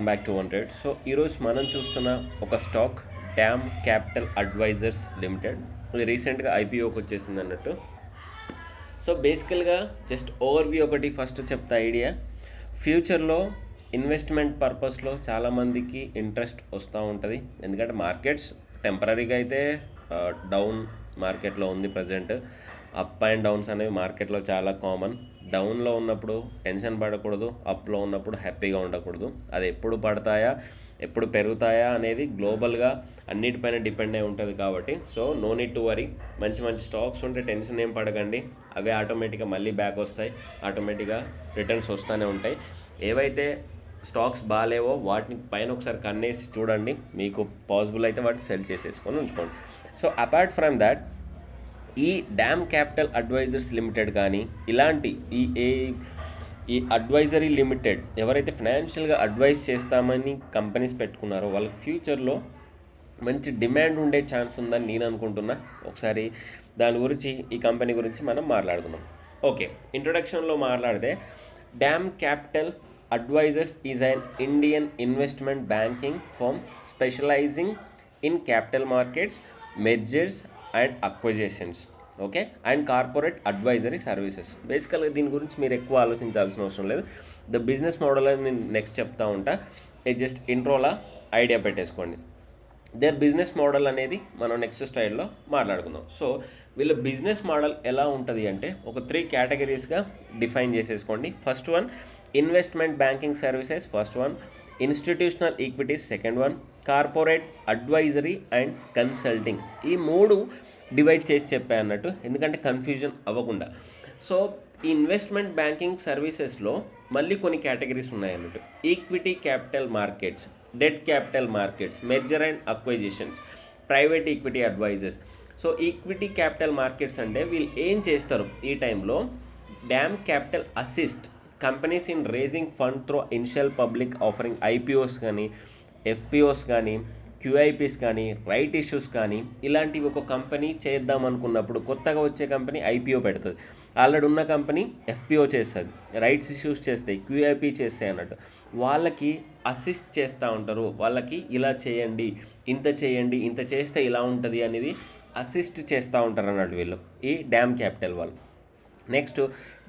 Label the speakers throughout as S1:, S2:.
S1: Back to 100. So ఈరోజు మనం చూస్తున్న ఒక stock DAM capital advisors limited. ఇది రీసెంట్గా ఐపీఓకి వచ్చేసింది అన్నట్టు. సో బేసికల్గా జస్ట్ ఓవర్వ్యూ ఒకటి ఫస్ట్ చెప్తా ఐడియా. ఫ్యూచర్లో ఇన్వెస్ట్మెంట్ పర్పస్లో చాలామందికి ఇంట్రెస్ట్ వస్తూ ఉంటుంది. ఎందుకంటే మార్కెట్స్ టెంపరీగా అయితే డౌన్ మార్కెట్లో ఉంది ప్రజెంట్. అప్ అండ్ డౌన్స్ అనేవి మార్కెట్లో చాలా కామన్. డౌన్లో ఉన్నప్పుడు టెన్షన్ పడకూడదు, అప్లో ఉన్నప్పుడు హ్యాపీగా ఉండకూడదు. అది ఎప్పుడు పడతాయా ఎప్పుడు పెరుగుతాయా అనేది గ్లోబల్గా అన్నిటిపైన డిపెండ్ అయి ఉంటుంది కాబట్టి so no need to worry. మంచి మంచి స్టాక్స్ ఉంటే టెన్షన్ ఏం పడకండి, అవే ఆటోమేటిక్గా మళ్ళీ బ్యాక్ వస్తాయి, ఆటోమేటిక్గా రిటర్న్స్ వస్తూనే ఉంటాయి. ఏవైతే స్టాక్స్ బాగాలేవో వాటిని పైన ఒకసారి కన్నేసి చూడండి, మీకు పాసిబుల్ అయితే వాటిని సెల్ చేసేసుకొని ఉంచుకోండి. సో అపార్ట్ ఫ్రమ్ దాట్ ఈ డ్యామ్ క్యాపిటల్ అడ్వైజర్స్ లిమిటెడ్ కానీ ఇలాంటి ఈ అడ్వైజరీ లిమిటెడ్ ఎవరైతే ఫైనాన్షియల్గా అడ్వైజ్ చేస్తామని కంపెనీస్ పెట్టుకున్నారో వాళ్ళకి ఫ్యూచర్లో మంచి డిమాండ్ ఉండే ఛాన్స్ ఉందని నేను అనుకుంటున్నా. ఒకసారి దాని గురించి ఈ కంపెనీ గురించి మనం మాట్లాడుకుందాం. ఓకే, ఇంట్రొడక్షన్లో మాట్లాడితే DAM capital advisors is an Indian investment banking firm specialising in capital markets, mergers and acquisitions, okay, and corporate advisory services. బేసికల్గా దీని గురించి మీరు ఎక్కువ ఆలోచించాల్సిన అవసరం లేదు. ద బిజినెస్ మోడల్ అని నేను నెక్స్ట్ చెప్తా ఉంటా, ఇది జస్ట్ ఇంట్రోలా ఐడియా పెట్టేసుకోండి. దేర్ బిజినెస్ మోడల్ అనేది మనం నెక్స్ట్ స్టైల్లో మాట్లాడుకుందాం. సో వీళ్ళ బిజినెస్ మోడల్ ఎలా ఉంటుంది అంటే ఒక 3 కేటగిరీస్గా డిఫైన్ చేసేసుకోండి. First one investment banking services, first one institutional equities, second one corporate advisory and consulting. ఈ 3 డివైడ్ చేసి చెప్పా అన్నట్టు, ఎందుకంటే కన్ఫ్యూజన్ అవ్వకుండా. సో ఈ ఇన్వెస్ట్మెంట్ బ్యాంకింగ్ సర్వీసెస్లో మళ్ళీ కొన్ని కేటగిరీస్ ఉన్నాయన్నట్టు. Equity capital markets, debt capital markets, merger and acquisitions, private equity advisers. So equity capital markets అంటే వీళ్ళు ఏం చేస్తారు ఈ టైంలో, DAM Capital assist companies in raising fund through initial public offering, IPOs కానీ, ఎఫ్పిఓస్ కానీ, క్యూఐపీస్ కానీ, రైట్ ఇష్యూస్ కానీ, ఇలాంటివి ఒక కంపెనీ చేద్దాం అనుకున్నప్పుడు కొత్తగా వచ్చే కంపెనీ ఐపీఓ పెడుతుంది, ఆల్రెడీ ఉన్న కంపెనీ ఎఫ్పిఓ చేస్తుంది, రైట్స్ ఇష్యూస్ చేస్తాయి, క్యూఐపీ చేస్తాయి అన్నట్టు. వాళ్ళకి అసిస్ట్ చేస్తూ ఉంటారు. వాళ్ళకి ఇలా చేయండి, ఇంత చేస్తే ఇలా ఉంటుంది అనేది అసిస్ట్ చేస్తూ ఉంటారు అన్నట్టు వీళ్ళు, ఈ డ్యామ్ క్యాపిటల్ వాళ్ళు. Next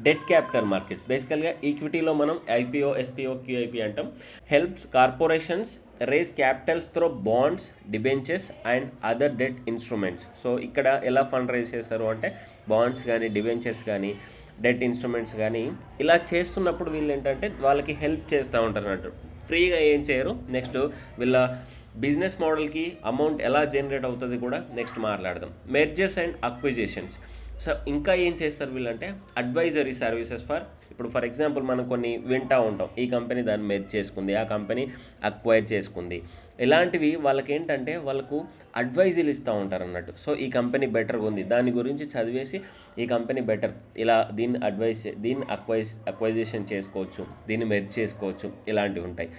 S1: debt capital markets. బేసికల్గా ఈక్విటీలో మనం ఐపీఓ, ఎఫ్పిఓ, క్యూఐపీ అంటాం. Helps corporations raise capitals through bonds, debentures and other debt instruments. So ఇక్కడ ఎలా ఫండ్ రైజ్ చేస్తారు అంటే బాండ్స్ కానీ, డిబెంచర్స్ కానీ, డెట్ ఇన్స్ట్రుమెంట్స్ కానీ ఇలా చేస్తున్నప్పుడు వీళ్ళు ఏంటంటే వాళ్ళకి హెల్ప్ చేస్తూ ఉంటారు అన్నట్టు, ఫ్రీగా ఏం చేయరు. నెక్స్ట్ వీళ్ళ బిజినెస్ మోడల్కి అమౌంట్ ఎలా జనరేట్ అవుతుంది కూడా నెక్స్ట్ మాట్లాడదాం. Mergers and acquisitions. సో ఇంకా ఏం చేస్తారు వీళ్ళంటే అడ్వైజరీ సర్వీసెస్ ఇప్పుడు ఫర్ ఎగ్జాంపుల్ మనం కొన్ని వింటూ ఉంటాం, ఈ కంపెనీ దాన్ని మెర్జ్ చేసుకుంది, ఆ కంపెనీ అక్వైర్ చేసుకుంది, ఇలాంటివి వాళ్ళకి ఏంటంటే వాళ్ళకు అడ్వైజులు ఇస్తూ ఉంటారు అన్నట్టు. సో ఈ కంపెనీ బెటర్గా ఉంది, దాని గురించి చదివేసి ఈ కంపెనీ బెటర్, ఇలా దీన్ని అక్వైజేషన్ చేసుకోవచ్చు, దీన్ని మెర్జ్ చేసుకోవచ్చు, ఇలాంటివి ఉంటాయి.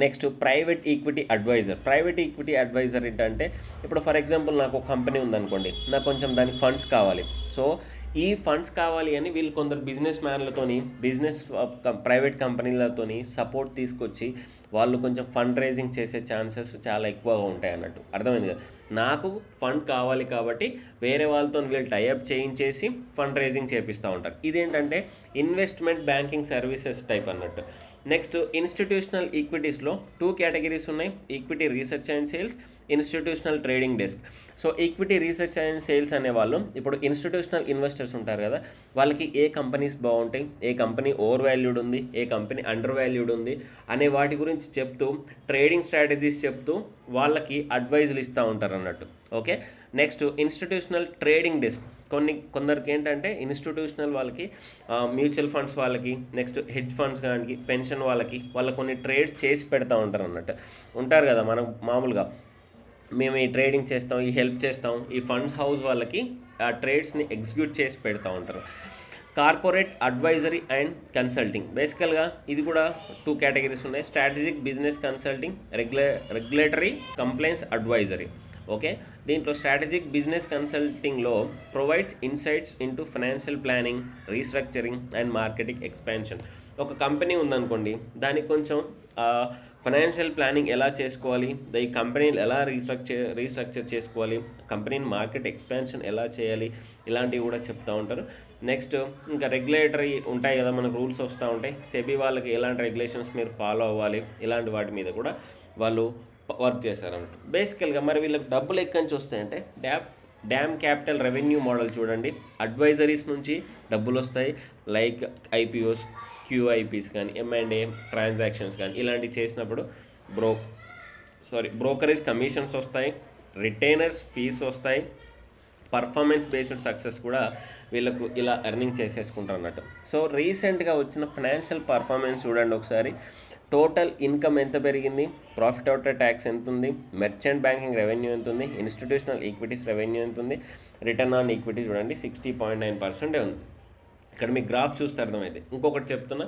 S1: Next private equity advisor. Private equity advisor ఏంటంటే ఇప్పుడు ఫర్ ఎగ్జాంపుల్ నాకు ఒక కంపెనీ ఉందనుకోండి, నాకు కొంచెం దానికి ఫండ్స్ కావాలి. సో ఈ ఫండ్స్ కావాలి అని వీళ్ళు కొందరు బిజినెస్ మ్యాన్లతోని, ప్రైవేట్ కంపెనీలతోని సపోర్ట్ తీసుకొచ్చి వాళ్ళు కొంచెం ఫండ్ రైజింగ్ చేసే ఛాన్సెస్ చాలా ఎక్కువగా ఉంటాయి అన్నట్టు. అర్థమైంది కదా, నాకు ఫండ్ కావాలి కాబట్టి వేరే వాళ్ళతో వీళ్ళు టైఅప్ చేయించేసి ఫండ్ రైజింగ్ చేపిస్తూ ఉంటారు. ఇదేంటంటే ఇన్వెస్ట్మెంట్ బ్యాంకింగ్ సర్వీసెస్ టైప్ అన్నట్టు. నెక్స్ట్ ఇన్స్టిట్యూషనల్ ఈక్విటీస్లో 2 కేటగిరీస్ ఉన్నాయి, equity research and sales, institutional trading desk. So equity research and sales అనేవాళ్ళు ఇప్పుడు ఇన్స్టిట్యూషనల్ ఇన్వెస్టర్స్ ఉంటారు కదా, వాళ్ళకి ఏ కంపెనీస్ బాగుంటాయి, ఏ కంపెనీ ఓవర్ వాల్యూడ్ ఉంది, ఏ కంపెనీ అండర్ వాల్యూడ్ ఉంది అనే వాటి గురించి చెప్తూ, ట్రేడింగ్ స్ట్రాటజీస్ చెప్తూ వాళ్ళకి అడ్వైజులు ఇస్తూ ఉంటారు అన్నట్టు. Okay, next institutional trading desk. కొందరికి ఏంటంటే ఇన్స్టిట్యూషనల్ వాళ్ళకి, మ్యూచువల్ ఫండ్స్ వాళ్ళకి, నెక్స్ట్ హెడ్జ్ ఫండ్స్ కానీ, పెన్షన్ వాళ్ళకి కొన్ని ట్రేడ్స్ చేసి పెడతా ఉంటారు అన్నట్టు. ఉంటారు కదా మనం మామూలుగా మేము ఈ ట్రేడింగ్ చేస్తాం, ఈ హెల్ప్ చేస్తాం, ఈ ఫండ్స్ హౌస్ వాళ్ళకి ఆ ట్రేడ్స్ని ఎగ్జిక్యూట్ చేసి పెడతా ఉంటారు. Corporate advisory and consulting. బేసికల్గా ఇది కూడా 2 కేటగిరీస్ ఉన్నాయి, strategic business consulting, regulatory compliance advisory. Okay, దీంట్లో స్ట్రాటజిక్ బిజినెస్ కన్సల్టింగ్లో provides insights into financial planning, restructuring and marketing expansion. ఒక కంపెనీ ఉందనుకోండి, దానికి కొంచెం ఫైనాన్షియల్ ప్లానింగ్ ఎలా చేసుకోవాలి, ఈ కంపెనీని ఎలా రీస్ట్రక్చర్ చేసుకోవాలి, కంపెనీని మార్కెట్ ఎక్స్పాన్షన్ ఎలా చేయాలి, ఇలాంటివి కూడా చెప్తూ ఉంటారు. నెక్స్ట్ ఇంకా రెగ్యులేటరీ ఉంటాయి కదా, మనకు రూల్స్ వస్తూ ఉంటాయి. సెబీ వాళ్ళకి ఎలాంటి రెగ్యులేషన్స్ మీరు ఫాలో అవ్వాలి, ఇలాంటి వాటి మీద కూడా వాళ్ళు వర్క్ చేశారన్నట్టు. బేసికల్గా మరి వీళ్ళకి డబ్బులు ఎక్కడి నుంచి వస్తాయంటే డ్యామ్ క్యాపిటల్ రెవెన్యూ మోడల్ చూడండి. అడ్వైజరీస్ నుంచి డబ్బులు వస్తాయి, లైక్ ఐపీఓస్, క్యూఐపీస్ కానీ, M&A ట్రాన్సాక్షన్స్ కానీ ఇలాంటివి చేసినప్పుడు బ్రోకరేజ్ కమిషన్స్ వస్తాయి, రిటైనర్స్ ఫీస్ వస్తాయి, పర్ఫార్మెన్స్ బేస్డ్ సక్సెస్ కూడా వీళ్ళకు ఇలా ఎర్నింగ్ చేసేసుకుంటారు అన్నట్టు. సో రీసెంట్గా వచ్చిన ఫైనాన్షియల్ పర్ఫార్మెన్స్ చూడండి ఒకసారి. టోటల్ ఇన్కమ్ ఎంత పెరిగింది, ప్రాఫిట్ ఆఫ్టర్ ట్యాక్స్ ఎంత ఉంది, మెర్చెంట్ బ్యాంకింగ్ రెవెన్యూ ఎంత ఉంది, ఇన్స్టిట్యూషనల్ ఈక్విటీస్ రెవెన్యూ ఎంత ఉంది, రిటర్న్ ఆన్ ఈక్విటీ చూడండి 60.9% ఉంది. ఇక్కడ మీకు గ్రాఫ్ చూస్తే అర్థమైంది. ఇంకొకటి చెప్తున్నా,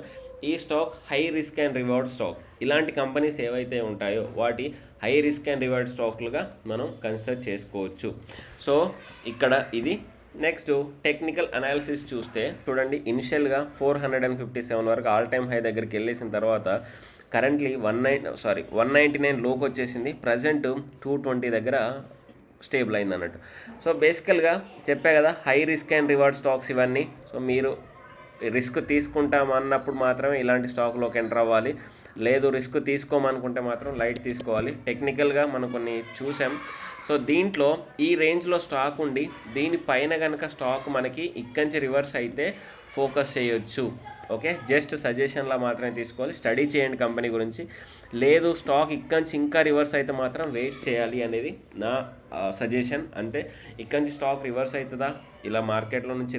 S1: ఈ stock high risk and reward stock. ఇలాంటి కంపెనీస్ ఏవైతే ఉంటాయో వాటి హై రిస్క్ అండ్ రివార్డ్ స్టాక్లుగా మనం కన్సిడర్ చేసుకోవచ్చు. సో ఇక్కడ ఇది. నెక్స్ట్ టెక్నికల్ అనాలిసిస్ చూస్తే చూడండి, ఇనిషియల్గా 457 వరకు ఆల్ టైమ్ హై దగ్గరికి వెళ్ళేసిన తర్వాత కరెంట్లీ 199 లోకి వచ్చేసింది. ప్రజెంట్ 220 దగ్గర స్టేబుల్ అయింది అన్నట్టు. సో బేసికల్గా చెప్పే కదా, high risk and reward stocks ఇవన్నీ. సో మీరు రిస్క్ తీసుకుంటామన్నప్పుడు మాత్రమే ఇలాంటి స్టాక్లోకి ఎంటర్ అవ్వాలి, లేదు రిస్క్ తీసుకోమనుకుంటే మాత్రం లైట్ తీసుకోవాలి. టెక్నికల్గా మనం కొన్ని చూసాం. సో దీంట్లో ఈ రేంజ్లో స్టాక్ ఉండి దీనిపైన కనుక స్టాక్ మనకి ఇక్కడి నుంచి రివర్స్ అయితే ఫోకస్ చేయొచ్చు. ఓకే, జస్ట్ సజెషన్లా మాత్రమే తీసుకోవాలి, స్టడీ చేయండి కంపెనీ గురించి. లేదు స్టాక్ ఇక్కడి నుంచి ఇంకా రివర్స్ అయితే మాత్రం వెయిట్ చేయాలి అనేది నా సజెషన్. అంటే ఇక్కడి నుంచి స్టాక్ రివర్స్ అవుతుందా, ఇలా మార్కెట్లో నుంచి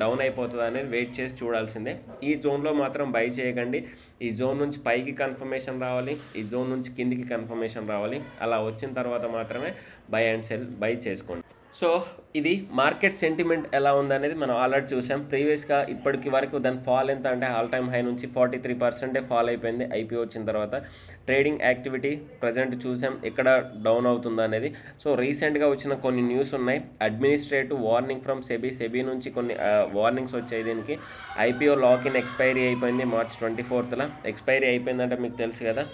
S1: డౌన్ అయిపోతుందా అనేది వెయిట్ చేసి చూడాల్సిందే. ఈ జోన్లో మాత్రం బై చేయకండి. ఈ జోన్ నుంచి పైకి కన్ఫర్మేషన్ రావాలి, ఈ జోన్ నుంచి కిందికి కన్ఫర్మేషన్ రావాలి. అలా వచ్చిన తర్వాత మాత్రమే బై చేసుకోండి. సో ఇది మార్కెట్ సెంటిమెంట్ ఎలా ఉందనేది మనం ఆల్రెడీ చూసాం. ప్రీవియస్గా ఇప్పటికి వరకు దాని ఫాల్ ఎంత అంటే ఆల్ టైమ్ హై నుంచి 43% ఫాల్ అయిపోయింది ఐపీఓ వచ్చిన తర్వాత. ట్రేడింగ్ యాక్టివిటీ ప్రజెంట్ చూసాం ఎక్కడ డౌన్ అవుతుందో అనేది. సో రీసెంట్గా వచ్చిన కొన్ని న్యూస్ ఉన్నాయి. అడ్మినిస్ట్రేటివ్ వార్నింగ్ ఫ్రమ్ సెబీ నుంచి కొన్ని వార్నింగ్స్ వచ్చాయి దీనికి. ఐపీఓ లాక్-ఇన్ ఎక్స్పైరీ అయిపోయింది March 24th. ఎక్స్పైరీ అయిపోయిందంటే మీకు తెలుసు కదా,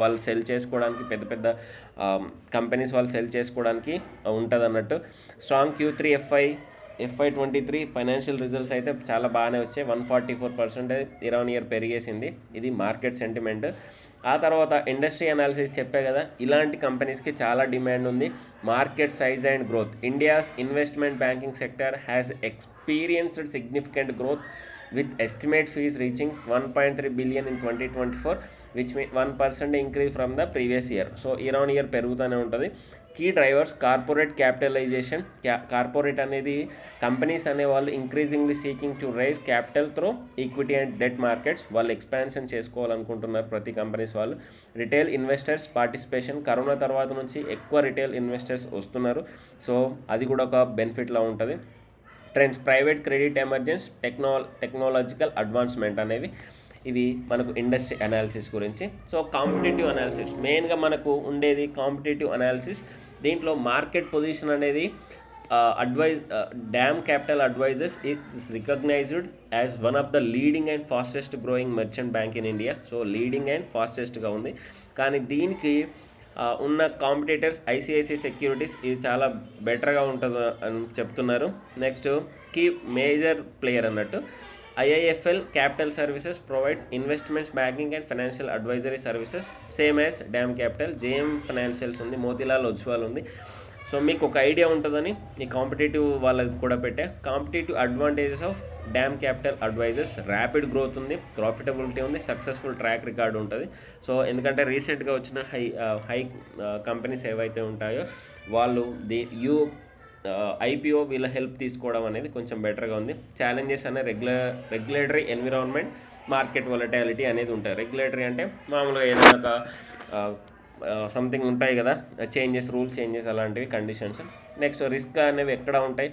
S1: వాళ్ళు సెల్ చేసుకోవడానికి పెద్ద కంపెనీస్ వాళ్ళు సెల్ చేసుకోవడానికి ఉంటుంది అన్నట్టు. Strong Q3 FY23 financial results అయితే చాలా బాగానే వచ్చాయి. 144% year-on-year పెరిగేసింది. ఇది మార్కెట్ సెంటిమెంట్. ఆ తర్వాత ఇండస్ట్రీ అనాలిసిస్ చెప్పే కదా, ఇలాంటి కంపెనీస్కి చాలా డిమాండ్ ఉంది. Market size and growth. India's investment banking sector has experienced significant growth with estimate fees reaching 1.3 billion in 2024, which means 1% increase from the previous year. So year-on-year పెరుగుతూనే ఉంటుంది. Key drivers corporate capitalisation. Corporate అనేది companies అనేవాళ్ళు increasingly seeking to raise capital through equity and debt markets. వాళ్ళు expansion చేసుకోవాలనుకుంటున్నారు ప్రతి companies వాళ్ళు. Retail investors participation. Corona తర్వాత నుంచి ఎక్కువ రిటైల్ ఇన్వెస్టర్స్ వస్తున్నారు. సో అది కూడా ఒక బెనిఫిట్లా ఉంటుంది. Trends, private credit emergence, technological advancement అనేవి ఇవి మనకు ఇండస్ట్రీ అనాలిసిస్ గురించి. సో కాంపిటేటివ్ అనాలిసిస్ మెయిన్గా మనకు ఉండేది కాంపిటేటివ్ అనాలిసిస్. దీంట్లో మార్కెట్ పొజిషన్ అనేది DAM capital advisors it's recognised as one of the leading and fastest growing merchant bank in India. So leading and ఫాస్టెస్ట్గా ఉంది. కానీ దీనికి ఉన్న కాంపిటేటర్స్ ఐసిఐసిఐ సెక్యూరిటీస్ ఇది చాలా బెటర్గా ఉంటుంది అని చెప్తున్నారు. నెక్స్ట్ కీ మేజర్ ప్లేయర్ అన్నట్టు IIFL capital services provides investments banking and financial advisory services same as DAM capital. JM financials ఉంది, మోతీలాల్ ఒస్వాల్ ఉంది. సో మీకు ఒక ఐడియా ఉంటుందని ఈ కాంపిటేటివ్ వాళ్ళకి కూడా పెట్టే. Competitive advantages of DAM capital advisors, rapid growth ఉంది, ప్రాఫిటబిలిటీ ఉంది, సక్సెస్ఫుల్ ట్రాక్ రికార్డు ఉంటుంది. సో ఎందుకంటే రీసెంట్గా వచ్చిన హై కంపెనీస్ ఏవైతే ఉంటాయో వాళ్ళు ఐపీఓ వీళ్ళ హెల్ప్ తీసుకోవడం అనేది కొంచెం బెటర్గా ఉంది. ఛాలెంజెస్ అనే రెగ్యులేటరీ ఎన్విరాన్మెంట్, మార్కెట్ వొలటాలిటీ అనేది ఉంటాయి. రెగ్యులేటరీ అంటే మామూలుగా ఏదైనా ఒక సంథింగ్ ఉంటాయి కదా, రూల్స్ చేంజెస్ అలాంటివి, కండిషన్స్. నెక్స్ట్ రిస్క్ అనేవి ఎక్కడ ఉంటాయి,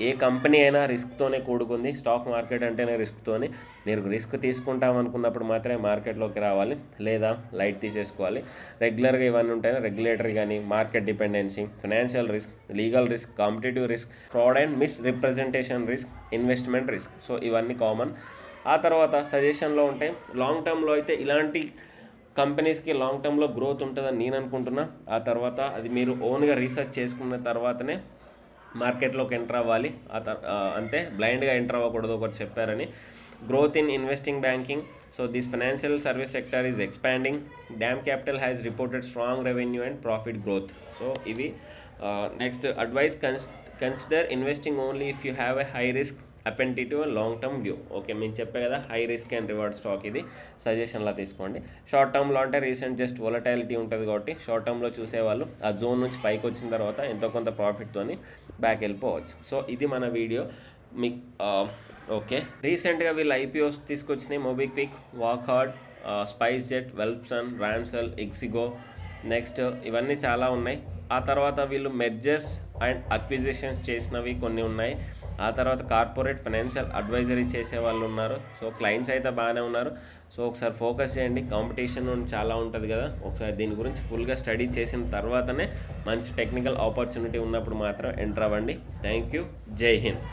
S1: ఏ కంపెనీ అయినా రిస్క్తోనే కూడుకుంది. స్టాక్ మార్కెట్ అంటేనే రిస్క్తోని. మీరు రిస్క్ తీసుకుంటామనుకున్నప్పుడు మాత్రమే మార్కెట్లోకి రావాలి, లేదా లైట్ తీసేసుకోవాలి. రెగ్యులర్గా ఇవన్నీ ఉంటాయి, రెగ్యులేటరీ కానీ, market dependency, financial risk, legal risk, competitive risk, fraud and miss representation risk, investment risk. So ఇవన్నీ కామన్. ఆ తర్వాత సజెషన్లో ఉంటాయి. లాంగ్ టర్మ్లో అయితే ఇలాంటి కంపెనీస్కి లాంగ్ టర్మ్లో గ్రోత్ ఉంటుందని నేను అనుకుంటున్నా. ఆ తర్వాత అది మీరు ఓన్గా రీసెర్చ్ చేసుకున్న తర్వాతనే మార్కెట్లోకి ఎంటర్ అవ్వాలి. అంతే బ్లైండ్గా ఎంటర్ అవ్వకూడదు. ఒకటి చెప్పారని. Growth in investing banking. So this financial service sector is expanding. DAM Capital has reported strong revenue and profit growth. So ఇవి next advice. Consider investing only if you have a high risk appetitive long term view. Okay, మేము చెప్పే కదా high risk and reward stock. ఇది సజెషన్లా తీసుకోండి. Short టర్మ్లో అంటే recent just volatility ఉంటుంది కాబట్టి షార్ట్ టర్మ్లో చూసేవాళ్ళు ఆ జోన్ నుంచి పైకి వచ్చిన తర్వాత ఎంతో కొంత ప్రాఫిట్తోని బ్యాక్ వెళ్ళిపోవచ్చు. సో ఇది మన వీడియో. మీకు ఓకే, రీసెంట్గా వీళ్ళు ఐపీఓస్ తీసుకొచ్చినాయి. మొబిక్విక్, వాక్హార్డ్, స్పైస్ జెట్, వెల్ప్సన్, రాన్సెల్, ఎక్సిగో. నెక్స్ట్ ఇవన్నీ చాలా ఉన్నాయి. ఆ తర్వాత వీళ్ళు మెర్జర్స్ అండ్ అక్విజిషన్స్ చేసినవి కొన్ని ఉన్నాయి. ఆ తర్వాత కార్పొరేట్ ఫైనాన్షియల్ అడ్వైజరీ చేసే వాళ్ళు ఉన్నారు. సో క్లయింట్స్ అయితే బాగానే ఉన్నారు. సో ఒకసారి ఫోకస్ చేయండి. కాంపిటీషన్ చాలా ఉంటుంది కదా, ఒకసారి దీని గురించి ఫుల్గా స్టడీ చేసిన తర్వాతనే మంచి టెక్నికల్ ఆపర్చునిటీ ఉన్నప్పుడు మాత్రం ఎంటర్ అవ్వండి. Thank you. జై హింద్.